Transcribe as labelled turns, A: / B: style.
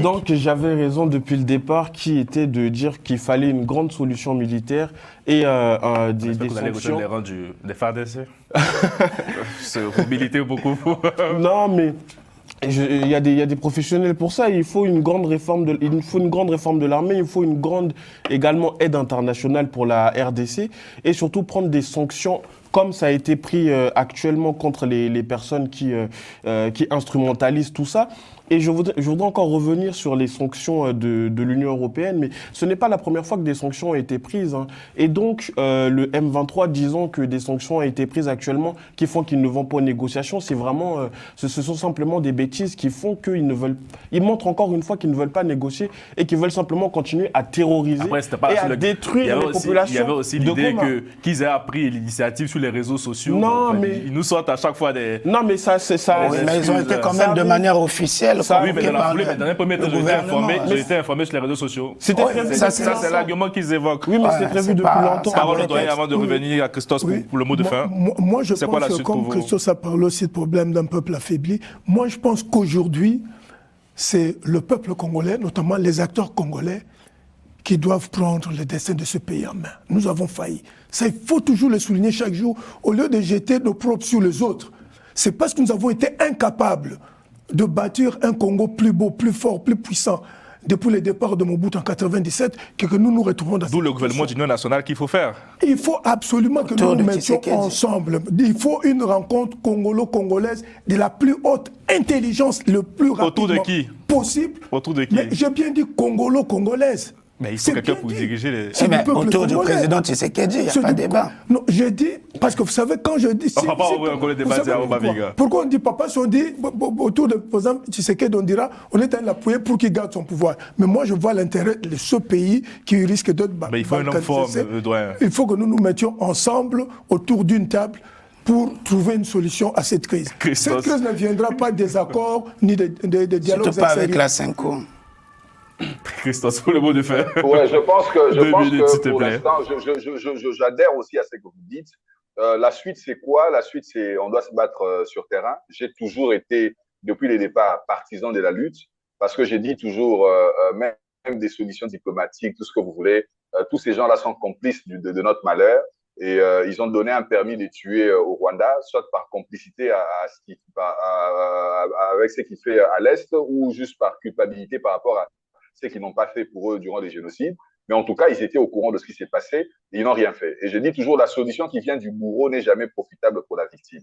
A: Donc j'avais raison depuis le départ, qui était de dire qu'il fallait une grande solution militaire et des
B: Vous allez
A: sanctions.
B: rejoindre les rangs des FARDC. Vous militez beaucoup.
A: Non, mais il y a des professionnels pour ça. Il faut une grande réforme il faut une grande réforme de l'armée. Il faut une grande également aide internationale pour la RDC et surtout prendre des sanctions comme ça a été pris actuellement contre les personnes qui instrumentalisent tout ça. Et je voudrais encore revenir sur les sanctions de l'Union européenne, mais ce n'est pas la première fois que des sanctions ont été prises, hein. Et donc, le M23, disons que des sanctions ont été prises actuellement qui font qu'ils ne vont pas aux négociations, c'est vraiment, ce sont simplement des bêtises qui font qu'ils ne veulent, ils montrent encore une fois qu'ils ne veulent pas négocier et qu'ils veulent simplement continuer à terroriser et à détruire les populations.
B: Il y avait aussi l'idée qu'ils aient appris l'initiative sur les réseaux sociaux.
A: Non,
B: enfin,
A: mais
B: ils nous sortent à chaque fois des...
A: Non, mais ça, c'est ça.
C: Oui, mais ils ont été quand même de manière officielle.
B: Oui, mais dans la foulée, dans un premier temps, j'ai été informé sur les réseaux sociaux.
A: C'était prévu.
B: Ça, c'est l'argument qu'ils évoquent.
A: Oui, mais c'est prévu depuis longtemps.
B: Parole au doyen avant de revenir à Christos pour le mot de fin.
D: Moi, je pense que comme Christos a parlé aussi de problème d'un peuple affaibli, moi, je pense qu'aujourd'hui, c'est le peuple congolais, notamment les acteurs congolais, qui doivent prendre le destin de ce pays en main. Nous avons failli. Ça, il faut toujours le souligner chaque jour, au lieu de jeter nos propres sur les autres. C'est parce que nous avons été incapables de bâtir un Congo plus beau, plus fort, plus puissant depuis le départ de Mobutu en 1997 que nous nous retrouvons dans cette situation.
B: D'où le gouvernement d'union nationale qu'il faut faire.
D: Il faut absolument que nous nous mettions ensemble. Il faut une rencontre congolo-congolaise de la plus haute intelligence, le plus rapidement possible.
B: Autour de qui?
D: Mais j'ai bien dit congolo-congolaise.
B: Mais il faut quelqu'un pour diriger les...
C: Mais autour du président Tshisekedi, il n'y a pas de débat.
D: Non, je dis, parce que vous savez, quand je dis...
B: On ne va pas ouvrir encore le débat à Obaviga.
D: Pourquoi on dit papa, si on dit, autour de, par exemple, Tshisekedi, on dira, on est en train de l'appuyer pour qu'il garde son pouvoir. Mais moi, je vois l'intérêt de ce pays qui risque d'être...
B: Mais il faut un homme fort, doyen.
D: Il faut que nous nous mettions ensemble autour d'une table pour trouver une solution à cette crise. Cette crise ne viendra pas des accords ni des dialogues extérieurs.
C: Surtout pas avec la Cinco.
B: Christos, pour le mot de fin.
E: Ouais, je pense que pour l'instant, j'adhère aussi à ce que vous dites. La suite, c'est quoi? La suite, c'est on doit se battre sur terrain. J'ai toujours été, depuis les départs, partisan de la lutte, parce que j'ai dit toujours, même des solutions diplomatiques, tout ce que vous voulez, tous ces gens-là sont complices de notre malheur. Et ils ont donné un permis de tuer au Rwanda, soit par complicité avec ce qui fait à l'Est, ou juste par culpabilité par rapport à ce qu'ils n'ont pas fait pour eux durant les génocides. Mais en tout cas, ils étaient au courant de ce qui s'est passé et ils n'ont rien fait. Et je dis toujours, la solution qui vient du bourreau n'est jamais profitable pour la victime.